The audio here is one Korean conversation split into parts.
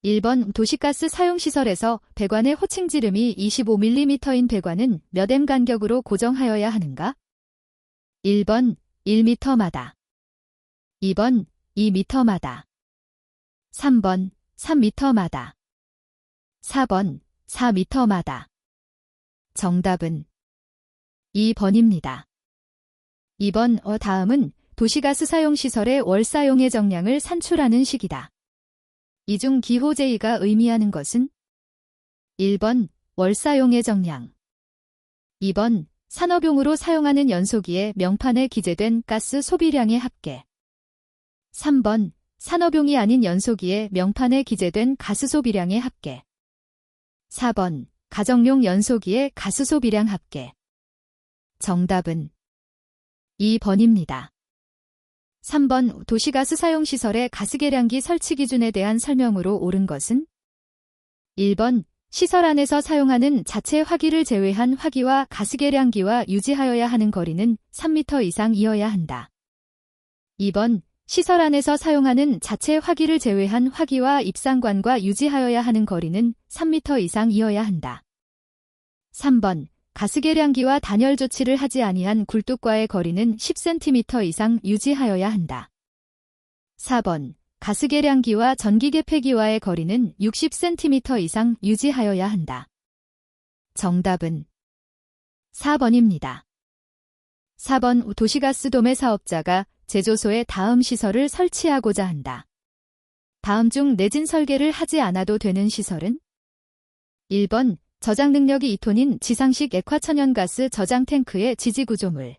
1번 도시가스 사용시설에서 배관의 호칭 지름이 25mm인 배관은 몇 m 간격으로 고정하여야 하는가? 1번 1m마다 2번 2m마다 3번 3m마다 4번 4m마다 정답은 2번입니다. 2번 다음은 도시가스 사용시설의 월 사용의 정량을 산출하는 식이다. 이 중 기호 제2가 의미하는 것은 1번 월 사용의 정량 2번 산업용으로 사용하는 연소기의 명판에 기재된 가스 소비량의 합계 3번 산업용이 아닌 연소기의 명판에 기재된 가스 소비량의 합계 4번 가정용 연소기의 가스 소비량 합계 정답은 2번입니다. 3번 도시가스 사용시설의 가스계량기 설치 기준에 대한 설명으로 옳은 것은 1번 시설 안에서 사용하는 자체 화기를 제외한 화기와 가스계량기와 유지하여야 하는 거리는 3m 이상이어야 한다. 2번 시설 안에서 사용하는 자체 화기를 제외한 화기와 입상관과 유지하여야 하는 거리는 3m 이상이어야 한다. 3번 가스계량기와 단열 조치를 하지 아니한 굴뚝과의 거리는 10cm 이상 유지하여야 한다. 4번 가스계량기와 전기계폐기와의 거리는 60cm 이상 유지하여야 한다. 정답은 4번입니다. 4번 도시가스 도매 사업자가 제조소에 다음 시설을 설치하고자 한다. 다음 중 내진 설계를 하지 않아도 되는 시설은 1번 저장 능력이 2톤인 지상식 액화천연가스 저장 탱크의 지지구조물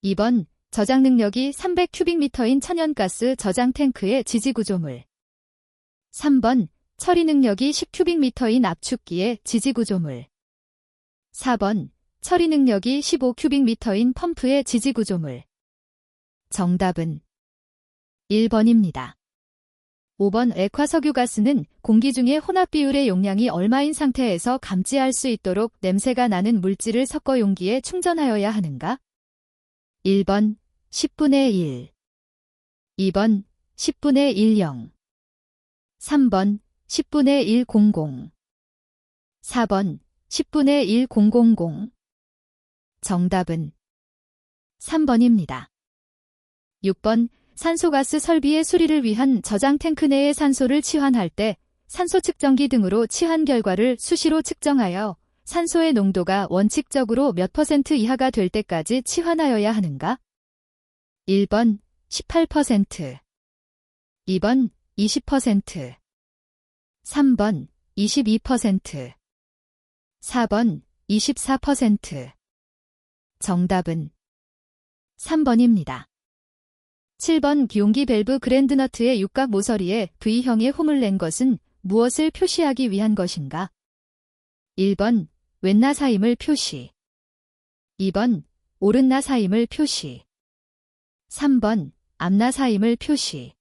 2번 저장 능력이 300큐빅미터인 천연가스 저장 탱크의 지지구조물 3번 처리 능력이 10큐빅미터인 압축기의 지지구조물 4번 처리 능력이 15큐빅미터인 펌프의 지지구조물 정답은 1번입니다. 5번 액화석유가스는 공기 중의 혼합 비율의 용량이 얼마인 상태에서 감지할 수 있도록 냄새가 나는 물질을 섞어 용기에 충전하여야 하는가? 1번 10분의 1 2번 10분의 10 3번 10분의 100 4번 10분의 1000 정답은 3번입니다. 6번 산소가스 설비의 수리를 위한 저장 탱크 내의 산소를 치환할 때 산소 측정기 등으로 치환 결과를 수시로 측정하여 산소의 농도가 원칙적으로 몇 % 이하가 될 때까지 치환하여야 하는가? 1번 18%, 2번 20%, 3번 22%, 4번 24%. 정답은 3번입니다. 7번 기용기 밸브 그랜드너트의 육각 모서리에 V형의 홈을 낸 것은 무엇을 표시하기 위한 것인가? 1번 왼나사임을 표시 2번 오른나사임을 표시 3번 앞나사임을 표시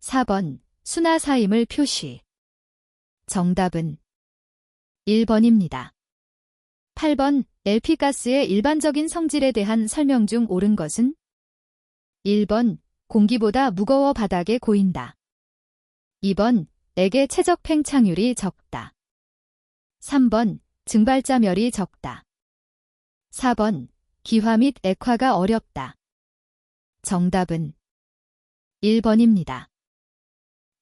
4번 수나사임을 표시 정답은 1번입니다. 8번 LP가스의 일반적인 성질에 대한 설명 중 옳은 것은 1번 공기보다 무거워 바닥에 고인다. 2번 액의 최적 팽창률이 적다. 3번 증발자멸이 적다. 4번 기화 및 액화가 어렵다. 정답은 1번입니다.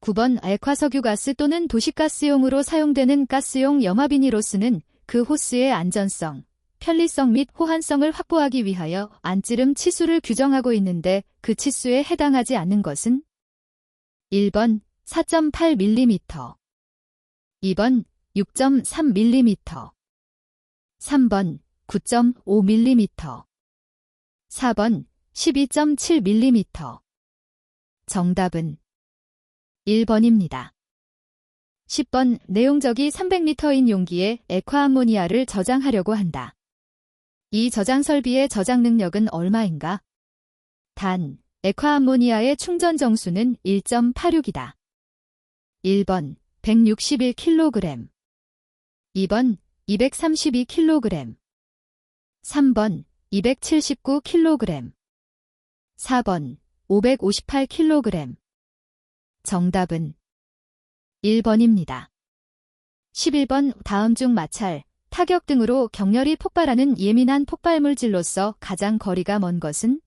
9번 액화석유가스 또는 도시가스용으로 사용되는 가스용 염화비닐호스는 그 호스의 안전성, 편리성 및 호환성을 확보하기 위하여 안찌름 치수를 규정하고 있는데 그 치수에 해당하지 않는 것은 1번 4.8mm, 2번 6.3mm, 3번 9.5mm, 4번 12.7mm. 정답은 1번입니다. 10번 내용적이 300리터인 용기에 액화암모니아를 저장하려고 한다. 이 저장 설비의 저장 능력은 얼마인가? 단, 액화암모니아의 충전 정수는 1.86이다. 1번 161kg, 2번 232kg, 3번 279kg, 4번 558kg. 정답은 1번입니다. 11번 다음 중 마찰, 타격 등으로 격렬히 폭발하는 예민한 폭발물질로서 가장 거리가 먼 것은?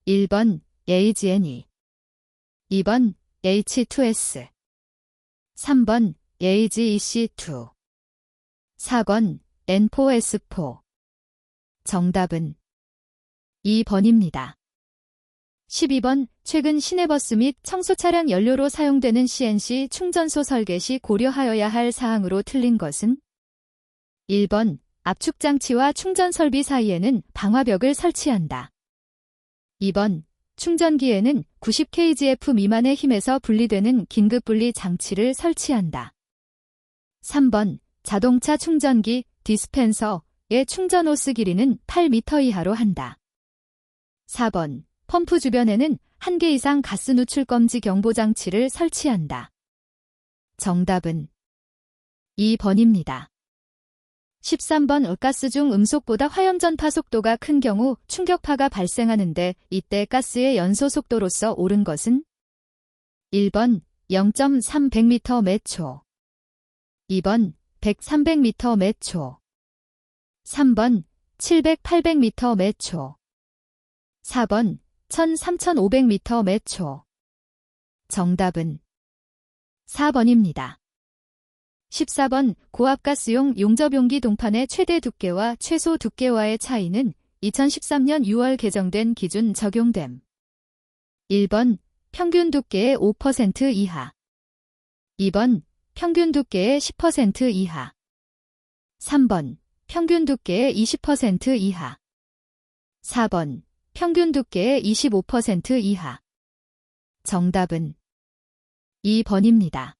1번 AGNE, 2번 H2S, 3번 AGEC2, 4번 N4S4. 정답은 2번입니다. 12번 최근 시내버스 및 청소차량 연료로 사용되는 CNC 충전소 설계 시 고려하여야 할 사항으로 틀린 것은? 1번 압축장치와 충전 설비 사이에는 방화벽을 설치한다. 2번 충전기에는 90kgf 미만의 힘에서 분리되는 긴급분리 장치를 설치한다. 3번 자동차 충전기 디스펜서의 충전 호스 길이는 8m 이하로 한다. 4번 펌프 주변에는 1개 이상 가스 누출 검지 경보 장치를 설치한다. 정답은 2번입니다. 13번 가스 중 음속보다 화염전파 속도가 큰 경우 충격파가 발생하는데 이때 가스의 연소 속도로서 옳은 것은? 1번 0.300m 매 초, 2번 100-300m 매 초, 3번 700-800m 매 초, 4번 1000-3500m 매 초. 정답은 4번입니다. 14번 고압가스용 용접용기 동판의 최대 두께와 최소 두께와의 차이는 2013년 6월 개정된 기준 적용됨. 1번 평균 두께의 5% 이하, 2번 평균 두께의 10% 이하, 3번 평균 두께의 20% 이하, 4번 평균 두께의 25% 이하. 정답은 2번입니다.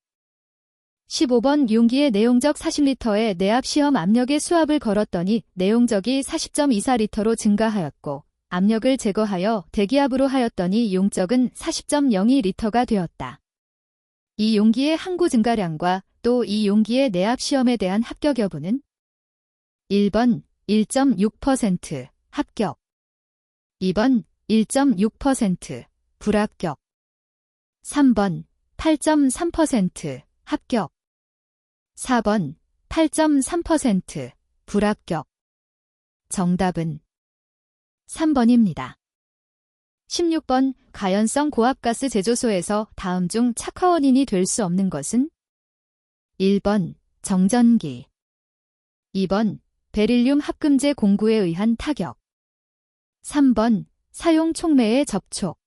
15번 용기에 내용적 40리터의 내압 시험 압력의 수압을 걸었더니 내용적이 40.24리터로 증가하였고 압력을 제거하여 대기압으로 하였더니 용적은 40.02리터가 되었다. 이 용기의 항구 증가량과 또 이 용기의 내압 시험에 대한 합격 여부는? 1번 1.6% 합격, 2번 1.6% 불합격, 3번 8.3% 합격, 4번 8.3% 불합격. 정답은 3번입니다. 16번 가연성 고압가스 제조소에서 다음 중 착화 원인이 될 수 없는 것은? 1번 정전기, 2번 베릴륨 합금제 공구에 의한 타격, 3번 사용 촉매의 접촉,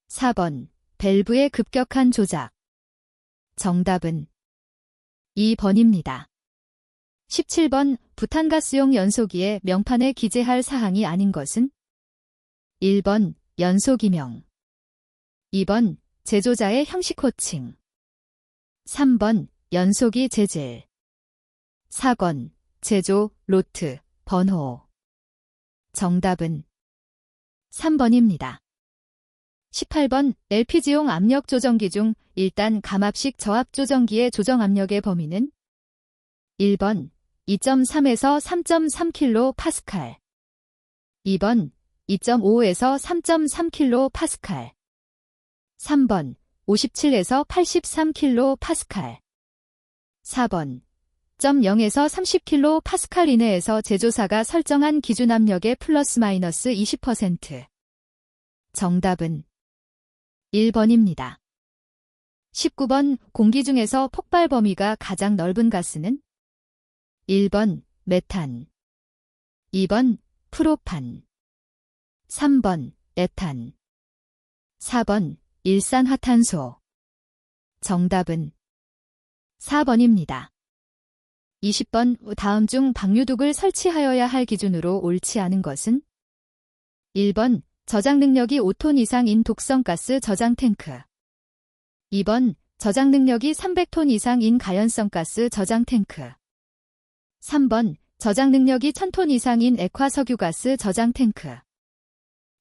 4번 밸브의 급격한 조작. 정답은 2번입니다. 17번 부탄가스용 연소기에 명판에 기재할 사항이 아닌 것은? 1번 연소기명, 2번 제조자의 형식 호칭, 3번 연소기 재질, 4번 제조 로트 번호. 정답은 3번입니다. 18번 LPG용 압력 조정기 중 1단 감압식 저압 조정기의 조정 압력의 범위는? 1번 2.3에서 3.3kPa, 2번 2.5에서 3.3kPa, 3번 57에서 83kPa, 4번 0에서 30kPa 이내에서 제조사가 설정한 기준 압력의 플러스 마이너스 20%. 정답은 1번입니다. 19번 공기 중에서 폭발 범위가 가장 넓은 가스는? 1번 메탄, 2번 프로판, 3번 에탄, 4번 일산화탄소. 정답은 4번입니다. 20번 다음 중 방류독을 설치하여야 할 기준으로 옳지 않은 것은? 1번 저장 능력이 5톤 이상인 독성가스 저장 탱크, 2번 저장 능력이 300톤 이상인 가연성가스 저장 탱크, 3번 저장 능력이 1000톤 이상인 액화석유가스 저장 탱크,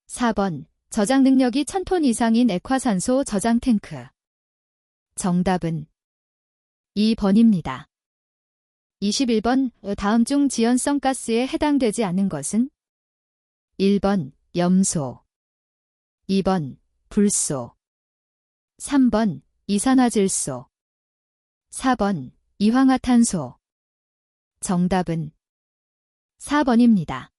4번 저장 능력이 1000톤 이상인 액화산소 저장 탱크. 정답은 2번입니다. 21번 다음 중 지연성 가스에 해당되지 않는 것은? 1번 염소, 2번 불소, 3번 이산화질소. 4번 이황화탄소. 정답은 4번입니다.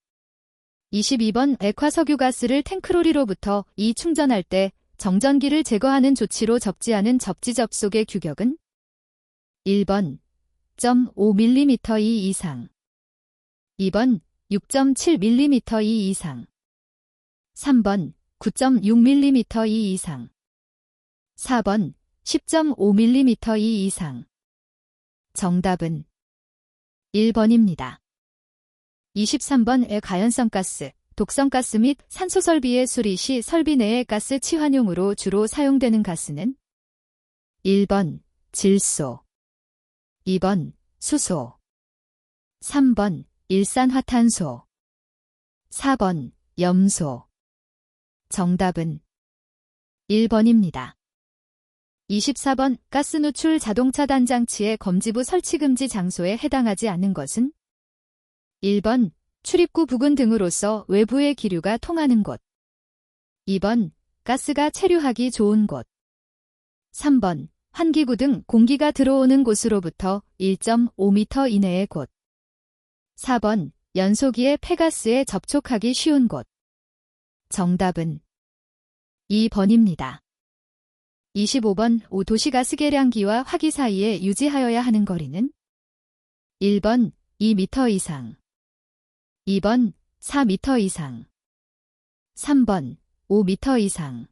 22번 액화석유가스를 탱크로리로부터 충전할 때 정전기를 제거하는 조치로 접지하는 접지 접속의 규격은 1번 0.5mm 이상, 2번 6.7mm 이상, 3번 9.6mm 이상, 4번 10.5mm 이상. 정답은 1번입니다. 23번 가연성가스, 독성가스 및 산소설비의 수리 시 설비 내의 가스 치환용으로 주로 사용되는 가스는 1번 질소, 2번 수소, 3번 일산화탄소, 4번 염소. 정답은 1번입니다. 24번 가스 누출 자동차 단장치의 검지부 설치 금지 장소에 해당하지 않는 것은 1번 출입구 부근 등으로서 외부의 기류가 통하는 곳, 2번 가스가 체류하기 좋은 곳, 3번 환기구 등 공기가 들어오는 곳으로부터 1.5m 이내의 곳, 4번 연소기의 폐가스에 접촉하기 쉬운 곳. 정답은 2번입니다. 25번 도시가스 계량기와 화기 사이에 유지하여야 하는 거리는 1번 2m 이상, 2번 4m 이상, 3번 5m 이상,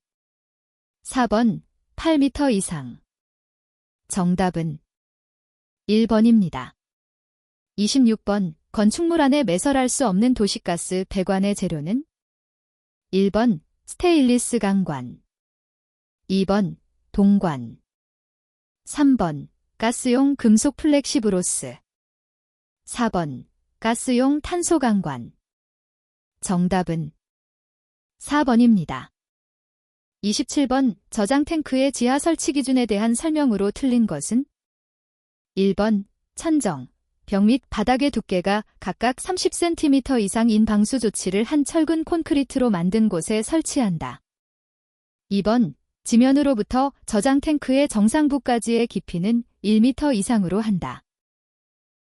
4번 8m 이상. 정답은 1번입니다. 26번 건축물 안에 매설할 수 없는 도시가스 배관의 재료는 1번 스테인리스 강관, 2번 동관, 3번 가스용 금속 플렉시브로스, 4번 가스용 탄소 강관. 정답은 4번입니다. 27번 저장 탱크의 지하 설치 기준에 대한 설명으로 틀린 것은 1번 천정, 벽 및 바닥의 두께가 각각 30cm 이상인 방수 조치를 한 철근 콘크리트로 만든 곳에 설치한다. 2번 지면으로부터 저장 탱크의 정상부까지의 깊이는 1m 이상으로 한다.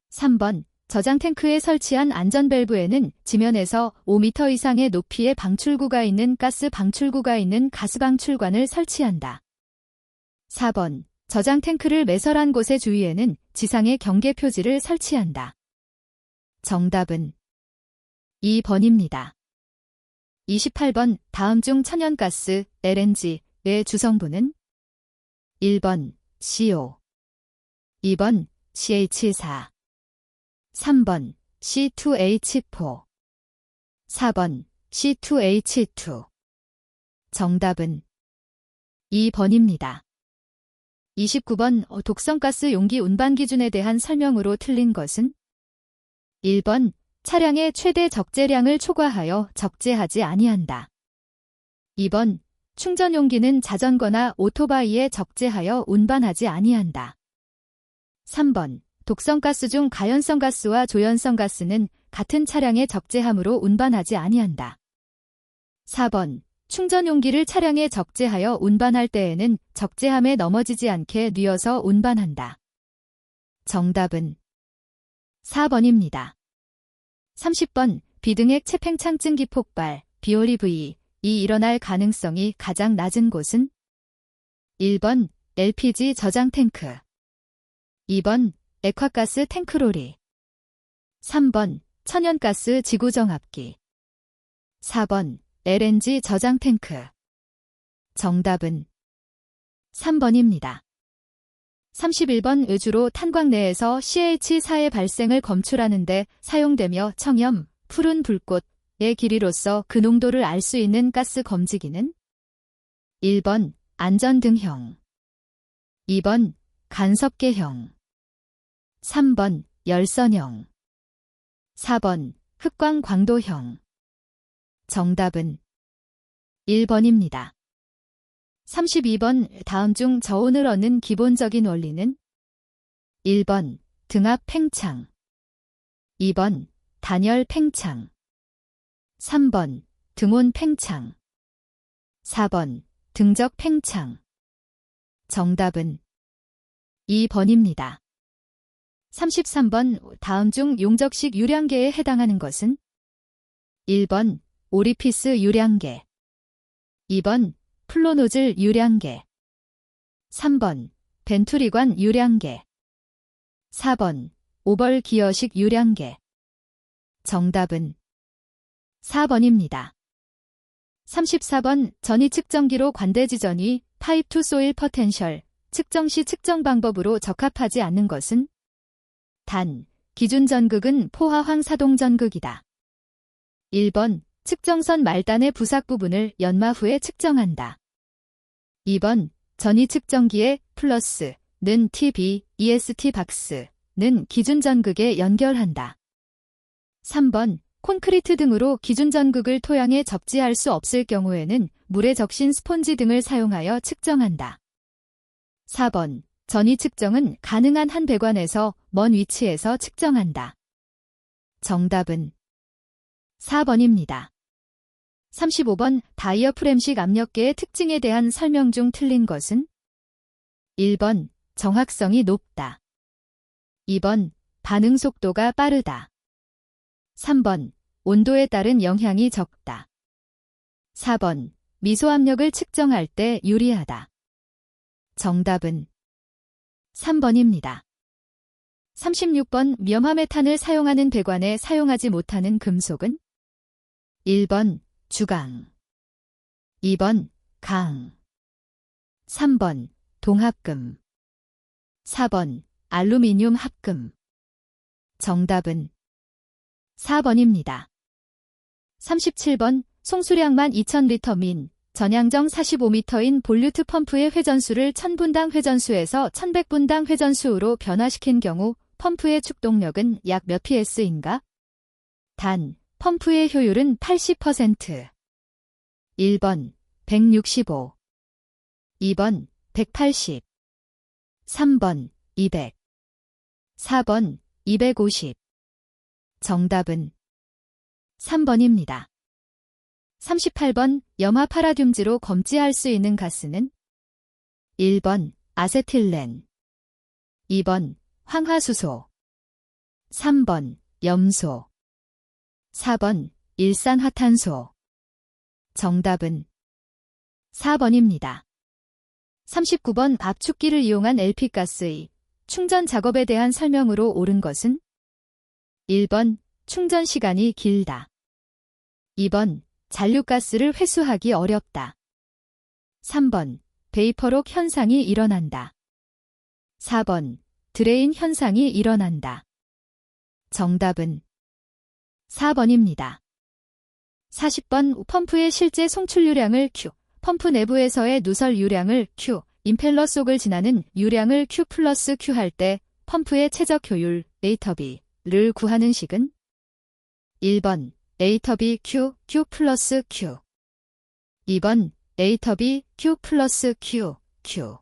3번 저장 탱크에 설치한 안전밸브에는 지면에서 5m 이상의 높이의 방출구가 있는 가스 방출구가 있는 가스 방출관을 설치한다. 4번 저장 탱크를 매설한 곳의 주위에는 지상의 경계 표지를 설치한다. 정답은 2번입니다. 28번 다음 중 천연가스 LNG의 주성분은 1번 CO, 2번 CH4, 3번 C2H4, 4번 C2H2. 정답은 2번입니다. 29번 독성가스 용기 운반 기준에 대한 설명으로 틀린 것은 1번 차량의 최대 적재량을 초과하여 적재하지 아니한다. 2번 충전 용기는 자전거나 오토바이에 적재하여 운반하지 아니한다. 3번 독성가스 중 가연성가스와 조연성가스는 같은 차량에 적재함으로 운반하지 아니한다. 4번 충전 용기를 차량에 적재하여 운반할 때에는 적재함에 넘어지지 않게 뉘어서 운반한다. 정답은 4번입니다. 30번 비등액 채팽창증기 폭발, BOLV이 일어날 가능성이 가장 낮은 곳은 1번 LPG 저장 탱크, 2번 액화가스 탱크로리, 3번 천연가스 지구정압기, 4번 LNG 저장 탱크. 정답은 3번입니다. 31번 주로 탄광 내에서 CH4의 발생을 검출하는 데 사용되며 청염, 푸른 불꽃의 길이로서 그 농도를 알 수 있는 가스 검지기는 1번 안전등형, 2번 간섭계형, 3번 열선형, 4번 흑광광도형. 정답은 1번입니다. 32번 다음 중 저온을 얻는 기본적인 원리는 1번 등압 팽창, 2번 단열 팽창, 3번 등온 팽창, 4번 등적 팽창. 정답은 2번입니다. 33번 다음 중 용접식 유량계에 해당하는 것은 1번 오리피스 유량계, 2번 플로노즐 유량계, 3번 벤투리관 유량계, 4번 오벌 기어식 유량계. 정답은 4번입니다. 34번 전위 측정기로 관대지 전위 파이프 투 소일 포텐셜 측정 시 측정 방법으로 적합하지 않는 것은 단, 기준 전극은 포화황 사동 전극이다. 1번 측정선 말단의 부삭 부분을 연마 후에 측정한다. 2번 전위 측정기의 플러스는 TB, EST 박스는 기준 전극에 연결한다. 3번 콘크리트 등으로 기준 전극을 토양에 접지할 수 없을 경우에는 물에 적신 스폰지 등을 사용하여 측정한다. 4번 전위 측정은 가능한 한 배관에서 먼 위치에서 측정한다. 정답은 4번입니다. 35번 다이어프램식 압력계의 특징에 대한 설명 중 틀린 것은 1번 정확성이 높다. 2번 반응 속도가 빠르다. 3번 온도에 따른 영향이 적다. 4번 미소압력을 측정할 때 유리하다. 정답은 3번입니다. 36번 염화메탄을 사용하는 배관에 사용하지 못하는 금속은 1번 주강, 2번 강, 3번 동합금, 4번 알루미늄 합금. 정답은 4번입니다. 37번 송수량만 2000리터 민, 전향정 45m인 볼류트 펌프의 회전수를 1000분당 회전수에서 1100분당 회전수로 변화시킨 경우 펌프의 축동력은 약 몇 ps인가? 단, 펌프의 효율은 80%. 1번 165, 2번 180, 3번 200, 4번 250. 정답은 3번입니다. 38번 염화 파라듐지로 검지할 수 있는 가스는 1번 아세틸렌, 2번 황화수소, 3번 염소, 4번 일산화탄소. 정답은 4번입니다. 39번 압축기를 이용한 LP가스의 충전 작업에 대한 설명으로 옳은 것은 1번 충전 시간이 길다. 2번 잔류가스를 회수하기 어렵다. 3번 베이퍼록 현상이 일어난다. 4번 드레인 현상이 일어난다. 정답은 4번입니다. 40번 펌프의 실제 송출유량을 Q, 펌프 내부에서의 누설 유량을 Q, 임펠러 속을 지나는 유량을 Q 플러스 Q 할 때 펌프의 최적 효율 A터비를 구하는 식은 1번 A터비 Q, Q 플러스 Q, 2번 A터비 Q 플러스 Q, Q,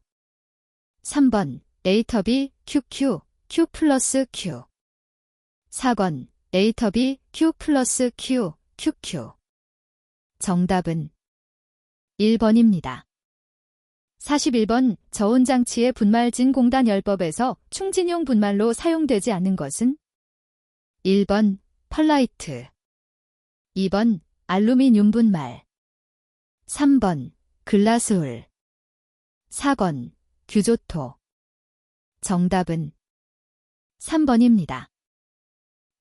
3번 A터비 Q, Q, Q 플러스 Q, 4번 A터비 Q 플러스 Q, Q, Q. 정답은 1번입니다. 41번 저온장치의 분말진 공단 열법에서 충진용 분말로 사용되지 않는 것은 1번 펄라이트, 2번 알루미늄 분말, 3번 글라스울, 4번 규조토. 정답은 3번입니다.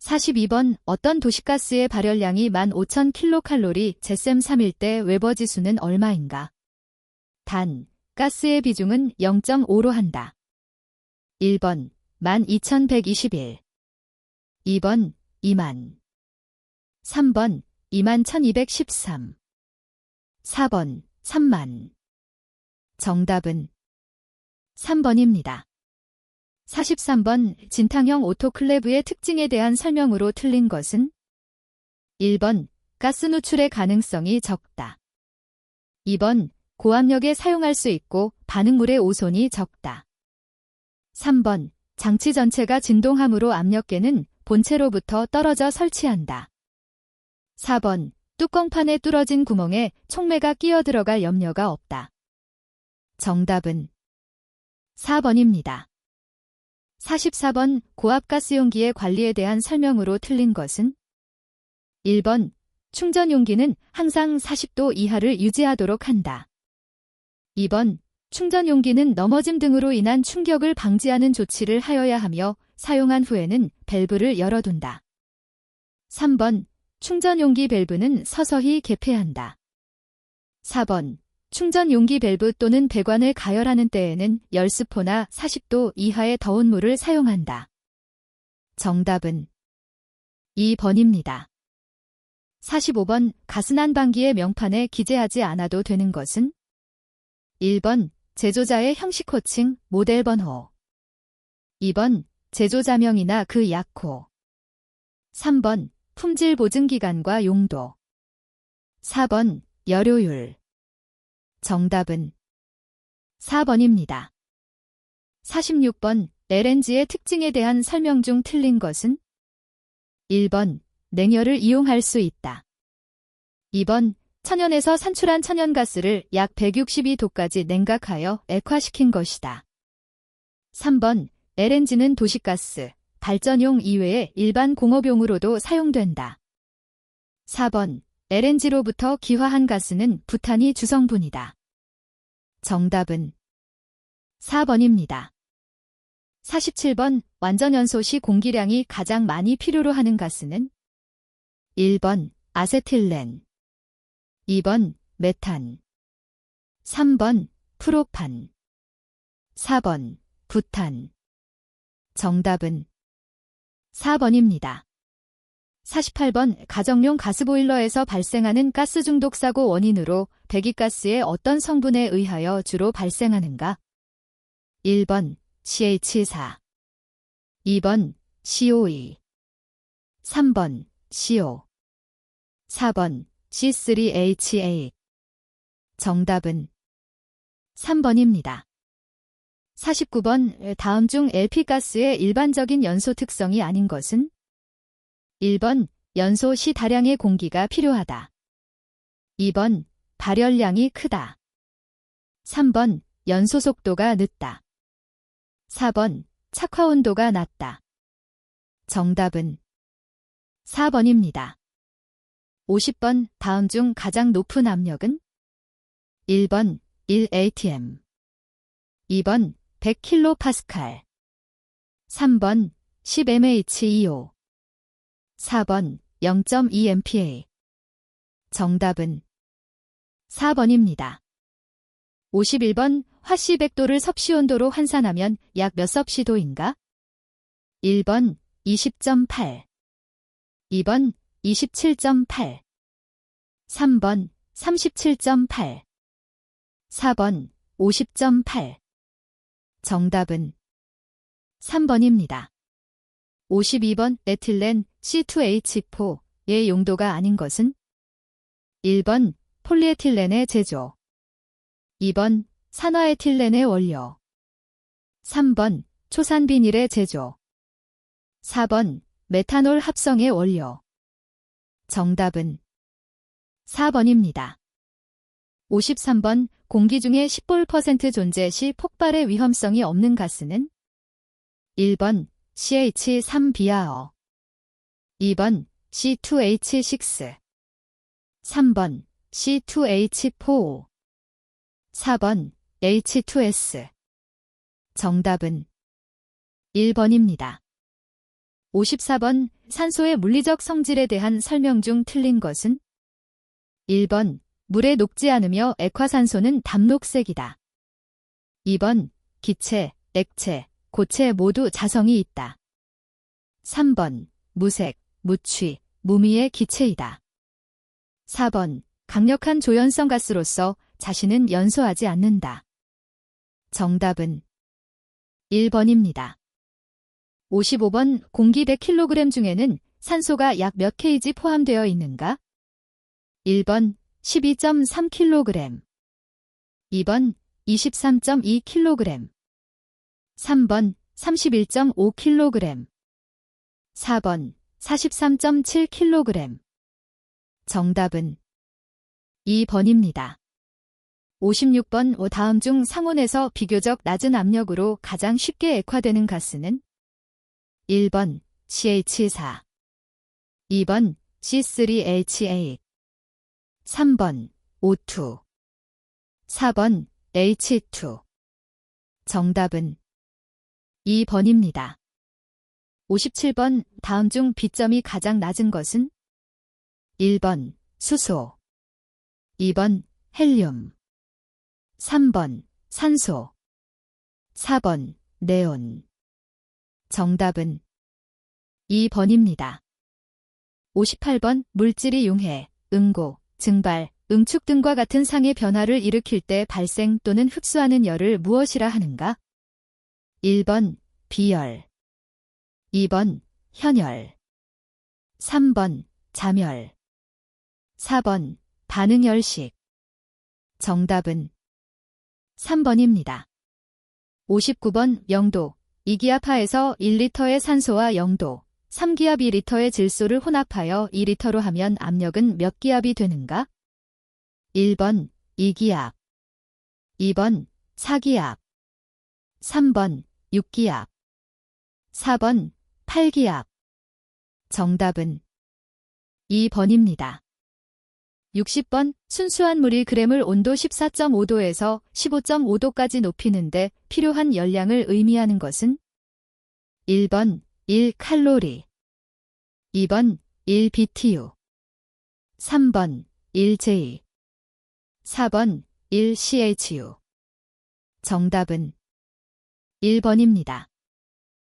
42번 어떤 도시가스의 발열량이 15,000kcal 제셈3일 때 웨버지수는 얼마인가? 단, 가스의 비중은 0.5로 한다. 1번 12,121, 2번 2만, 3번 21,213, 4번 3만. 정답은 3번입니다. 43번 진탕형 오토클레브의 특징에 대한 설명으로 틀린 것은 1번 가스 누출의 가능성이 적다. 2번 고압력에 사용할 수 있고 반응물의 오손이 적다. 3번 장치 전체가 진동하므로 압력계는 본체로부터 떨어져 설치한다. 4번 뚜껑판에 뚫어진 구멍에 촉매가 끼어들어갈 염려가 없다. 정답은 4번입니다. 44번 고압가스용기의 관리에 대한 설명으로 틀린 것은 1번 충전용기는 항상 40도 이하를 유지하도록 한다. 2번 충전용기는 넘어짐 등으로 인한 충격을 방지하는 조치를 하여야 하며 사용한 후에는 밸브를 열어둔다. 3번 충전용기 밸브는 서서히 개폐한다. 4번 충전용기 밸브 또는 배관을 가열하는 때에는 열스포나 40도 이하의 더운 물을 사용한다. 정답은 2번입니다. 45번 가스난방기의 명판에 기재하지 않아도 되는 것은 1번 제조자의 형식 호칭, 모델 번호 2번 제조자명이나 그 약호 3번 품질 보증 기간과 용도 4번 열효율 정답은 4번입니다. 46번 LNG의 특징에 대한 설명 중 틀린 것은 1번 냉열을 이용할 수 있다. 2번 천연에서 산출한 천연가스를 약 162도까지 냉각하여 액화시킨 것이다. 3번 LNG는 도시가스, 발전용 이외에 일반 공업용으로도 사용된다. 4번 LNG로부터 기화한 가스는 부탄이 주성분이다. 정답은 4번입니다. 47번 완전연소 시 공기량이 가장 많이 필요로 하는 가스는 1번 아세틸렌 2번 메탄 3번 프로판 4번 부탄 정답은 4번입니다. 48번 가정용 가스보일러에서 발생하는 가스 중독 사고 원인으로 배기가스의 어떤 성분에 의하여 주로 발생하는가? 1번 CH4 2번 CO2 3번 CO 4번 C3H8 정답은 3번입니다. 49번 다음 중 LP가스의 일반적인 연소 특성이 아닌 것은 1번 연소 시 다량의 공기가 필요하다. 2번 발열량이 크다. 3번 연소 속도가 늦다. 4번 착화 온도가 낮다. 정답은 4번입니다. 50번 다음 중 가장 높은 압력은 1번 1atm 2번 100kPa 3번 10mHEO 4번 0.2MPa 정답은 4번입니다. 51번 화씨 100도를 섭씨온도로 환산하면 약 몇 섭씨도인가? 1번 20.8 2번 27.8 3번 37.8 4번 50.8 정답은 3번입니다. 52번 에틸렌 C2H4의 용도가 아닌 것은 1번 폴리에틸렌의 제조 2번 산화에틸렌의 원료 3번 초산비닐의 제조 4번 메탄올 합성의 원료 정답은 4번입니다. 53번 공기 중에 10볼% 존재 시 폭발의 위험성이 없는 가스는 1번 CH3비아어 2번 C2H6 3번 C2H4 4번 H2S 정답은 1번입니다. 54번 산소의 물리적 성질에 대한 설명 중 틀린 것은 1번 물에 녹지 않으며 액화산소는 담록색이다. 2번 기체, 액체, 고체 모두 자성이 있다. 3번 무색, 무취, 무미의 기체이다. 4번 강력한 조연성 가스로서 자신은 연소하지 않는다. 정답은 1번입니다. 55번 공기 100kg 중에는 산소가 약 몇 kg 포함되어 있는가? 1번 12.3kg 2번 23.2kg 3번 31.5kg 4번 43.7kg 정답은 2번입니다. 56번 다음 중 상온에서 비교적 낮은 압력으로 가장 쉽게 액화되는 가스는 1번 CH4 2번 C3H8 3번 O2 4번 H2 정답은 2번입니다. 57번 다음 중 B점이 가장 낮은 것은 1번 수소 2번 헬륨 3번 산소 4번 네온 정답은 2번입니다. 58번 물질이 융해, 응고, 증발, 응축 등과 같은 상의 변화를 일으킬 때 발생 또는 흡수하는 열을 무엇이라 하는가? 1번 비열 2번 현열 3번 자멸 4번 반응열식 정답은 3번입니다. 59번 영도 2기압하에서 1리터의 산소와 0도 3기압 2리터의 질소를 혼합하여 2리터로 하면 압력은 몇 기압이 되는가? 1번 2기압 2번 4기압 3번 6기압 4번 8기압 정답은 2번입니다. 60번 순수한 물이 그램을 온도 14.5도에서 15.5도까지 높이는데 필요한 열량을 의미하는 것은 1번 1칼로리 2번 1BTU 3번 1J 4번 1CHU 정답은 1번입니다.